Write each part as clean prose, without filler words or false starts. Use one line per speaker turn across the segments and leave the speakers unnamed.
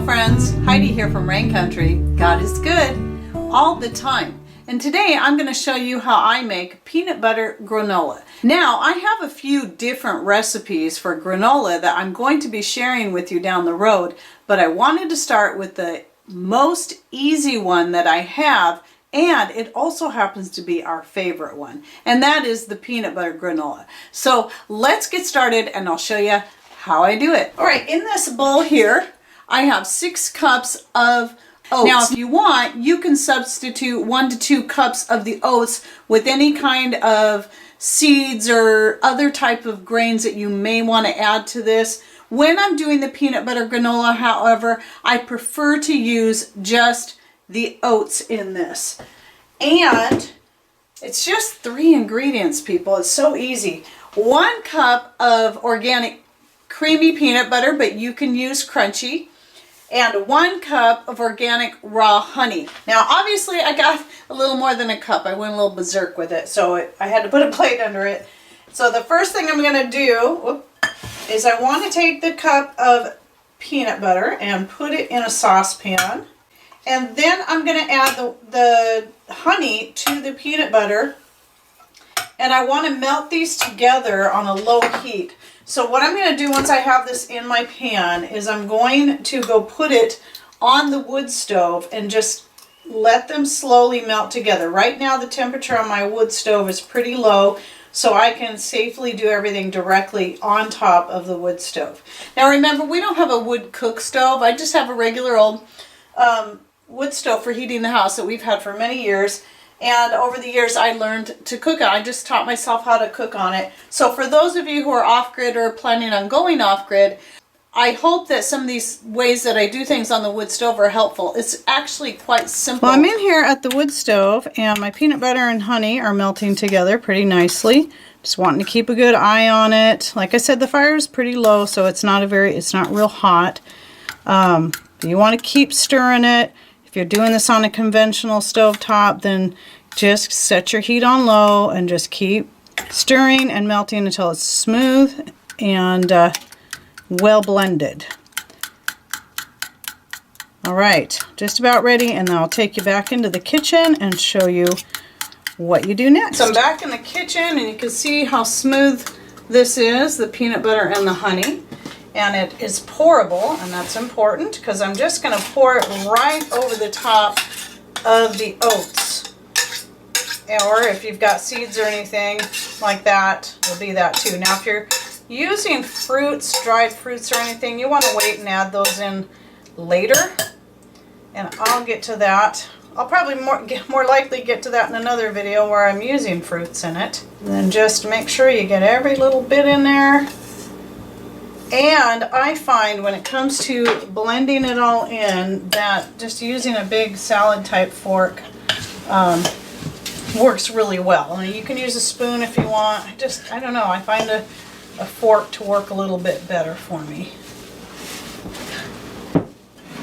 Hello friends, Heidi here from Rain Country. God is good all the time. And today I'm going to show you how I make peanut butter granola. Now I have a few different recipes for granola that I'm going to be sharing with you down the road, but I wanted to start with the most easy one that I have, and it also happens to be our favorite one, and that is the peanut butter granola. So let's get started and I'll show you how I do it. All right, in this bowl here I have 6 cups of oats. Now if you want, you can substitute 1 to 2 cups of the oats with any kind of seeds or other type of grains that you may want to add to this. When I'm doing the peanut butter granola, however, I prefer to use just the oats in this. And it's just 3 ingredients, people. It's so easy. 1 cup of organic creamy peanut butter, but you can use crunchy, and 1 cup of organic raw honey. Now obviously I got a little more than a cup. I went a little berserk with it, so I had to put a plate under it. So the first thing I'm going to do is I want to take the cup of peanut butter and put it in a saucepan, and then I'm going to add the honey to the peanut butter, and I want to melt these together on a low heat. So what I'm going to do once I have this in my pan is I'm going to go put it on the wood stove and just let them slowly melt together. Right now the temperature on my wood stove is pretty low, so I can safely do everything directly on top of the wood stove. Now remember, we don't have a wood cook stove. I just have a regular old wood stove for heating the house that we've had for many years. And over the years I learned to cook it. I just taught myself how to cook on it. So for those of you who are off-grid or planning on going off-grid, I hope that some of these ways that I do things on the wood stove are helpful. It's actually quite simple. Well, I'm in here at the wood stove and my peanut butter and honey are melting together pretty nicely. Just wanting to keep a good eye on it. Like I said, the fire is pretty low, so it's not real hot. You want to keep stirring it. If you're doing this on a conventional stove top, then just set your heat on low and just keep stirring and melting until it's smooth and well blended. All right, just about ready, and then I'll take you back into the kitchen and show you what you do next. So I'm back in the kitchen and you can see how smooth this is, the peanut butter and the honey. And it is pourable, and that's important because I'm just going to pour it right over the top of the oats. Or if you've got seeds or anything like that, it'll be that too. Now if you're using fruits, dried fruits or anything, you want to wait and add those in later. And I'll get to that. I'll probably more likely get to that in another video where I'm using fruits in it. And then just make sure you get every little bit in there. And I find when it comes to blending it all in that just using a big salad type fork works really well. I mean, you can use a spoon if you want. I don't know, I find a fork to work a little bit better for me.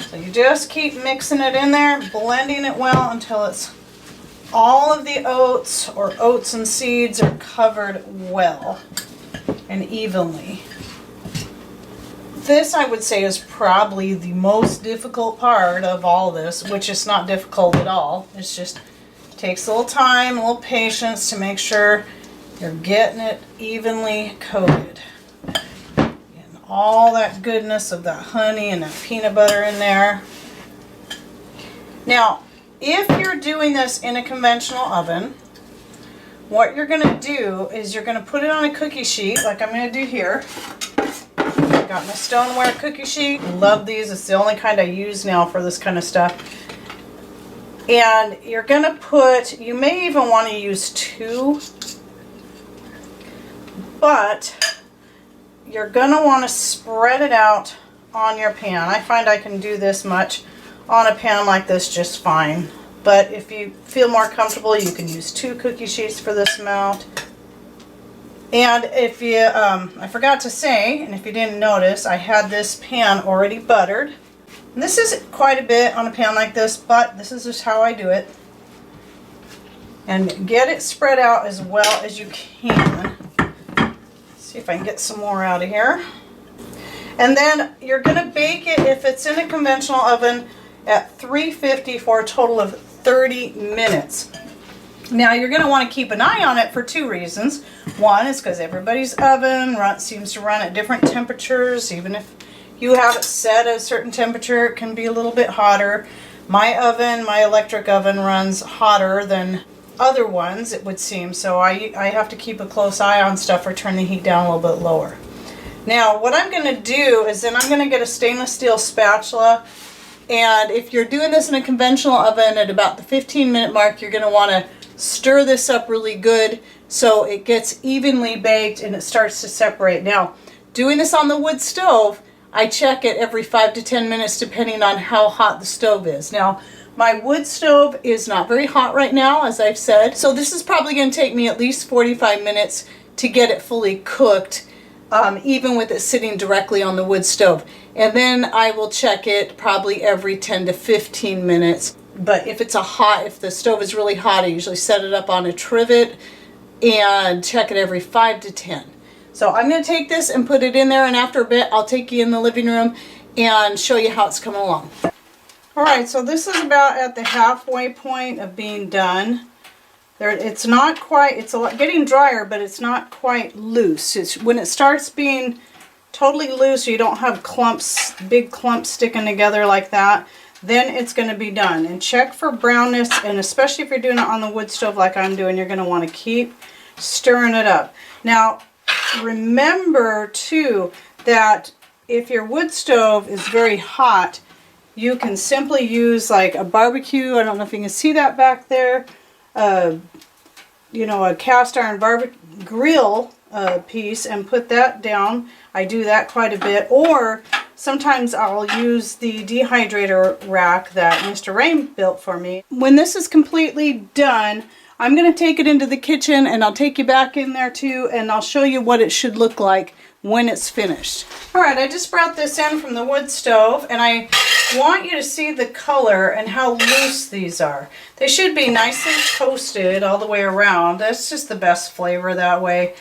So you just keep mixing it in there, blending it well until it's all of the oats or oats and seeds are covered well and evenly. This, I would say, is probably the most difficult part of all this, which is not difficult at all. It's just takes a little time, a little patience to make sure you're getting it evenly coated. And all that goodness of that honey and that peanut butter in there. Now, if you're doing this in a conventional oven, what you're going to do is you're going to put it on a cookie sheet, like I'm going to do here. Got my stoneware cookie sheet. Love these. It's the only kind I use now for this kind of stuff. And you're going to put, you may even want to use 2, but you're going to want to spread it out on your pan. I find I can do this much on a pan like this just fine. But if you feel more comfortable, you can use 2 cookie sheets for this amount. And if you, I forgot to say, and if you didn't notice, I had this pan already buttered. And this is quite a bit on a pan like this, but this is just how I do it. And get it spread out as well as you can. See if I can get some more out of here. And then you're going to bake it, if it's in a conventional oven, at 350 for a total of 30 minutes. Now you're going to want to keep an eye on it for two reasons. One is because everybody's oven seems to run at different temperatures. Even if you have it set at a certain temperature, it can be a little bit hotter. My oven, my electric oven, runs hotter than other ones, it would seem. So I have to keep a close eye on stuff or turn the heat down a little bit lower. Now what I'm going to do is then I'm going to get a stainless steel spatula. And if you're doing this in a conventional oven, at about the 15-minute mark, you're going to want to stir this up really good so it gets evenly baked and it starts to separate. Now, doing this on the wood stove, I check it every 5 to 10 minutes depending on how hot the stove is. Now, my wood stove is not very hot right now, as I've said, so this is probably going to take me at least 45 minutes to get it fully cooked, even with it sitting directly on the wood stove. And then I will check it probably every 10 to 15 minutes. But if the stove is really hot, I usually set it up on a trivet and check it every 5 to 10. So I'm going to take this and put it in there, and after a bit I'll take you in the living room and show you how it's coming along. Alright, so this is about at the halfway point of being done. It's not quite, it's getting drier, but it's not quite loose. When it starts being totally loose, you don't have clumps, big clumps sticking together like that, then it's going to be done. And check for brownness, and especially if you're doing it on the wood stove like I'm doing, you're going to want to keep stirring it up. Now, remember too that if your wood stove is very hot, you can simply use like a barbecue, I don't know if you can see that back there, you know, a cast iron grill piece, and put that down. I do that quite a bit. Or sometimes I'll use the dehydrator rack that Mr. Rain built for me. When this is completely done, I'm going to take it into the kitchen, and I'll take you back in there too, and I'll show you what it should look like when it's finished. Alright, I just brought this in from the wood stove, and I want you to see the color and how loose these are. They should be nicely toasted all the way around. That's just the best flavor that way.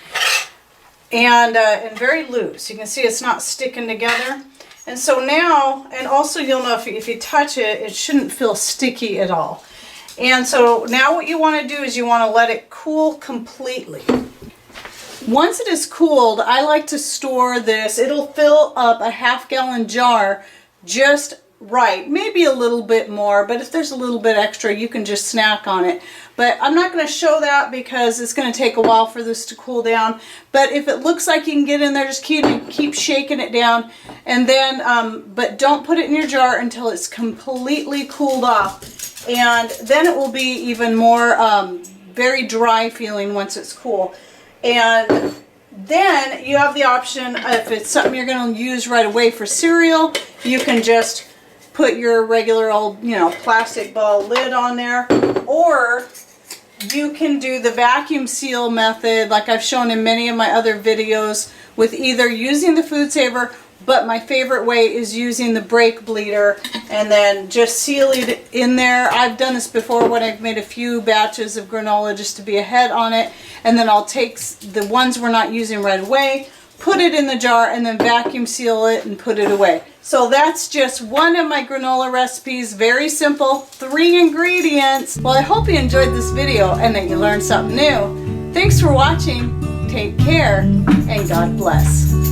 And very loose. You can see it's not sticking together. And so now, and also you'll know if you touch it, it shouldn't feel sticky at all. And so now what you want to do is you want to let it cool completely. Once it is cooled, I like to store this. It'll fill up a half-gallon jar just right, maybe a little bit more, but if there's a little bit extra, you can just snack on it. But I'm not going to show that because it's going to take a while for this to cool down. But if it looks like you can get in there, just keep shaking it down, and then but don't put it in your jar until it's completely cooled off, and then it will be even more very dry feeling once it's cool. And then you have the option, if it's something you're going to use right away for cereal, you can just put your regular old, plastic ball lid on there, or you can do the vacuum seal method like I've shown in many of my other videos, with either using the food saver, but my favorite way is using the brake bleeder, and then just seal it in there. I've done this before when I've made a few batches of granola just to be ahead on it, and then I'll take the ones we're not using right away, put it in the jar, and then vacuum seal it and put it away. So that's just one of my granola recipes. Very simple, 3 ingredients. Well, I hope you enjoyed this video and that you learned something new. Thanks for watching. Take care, and God bless.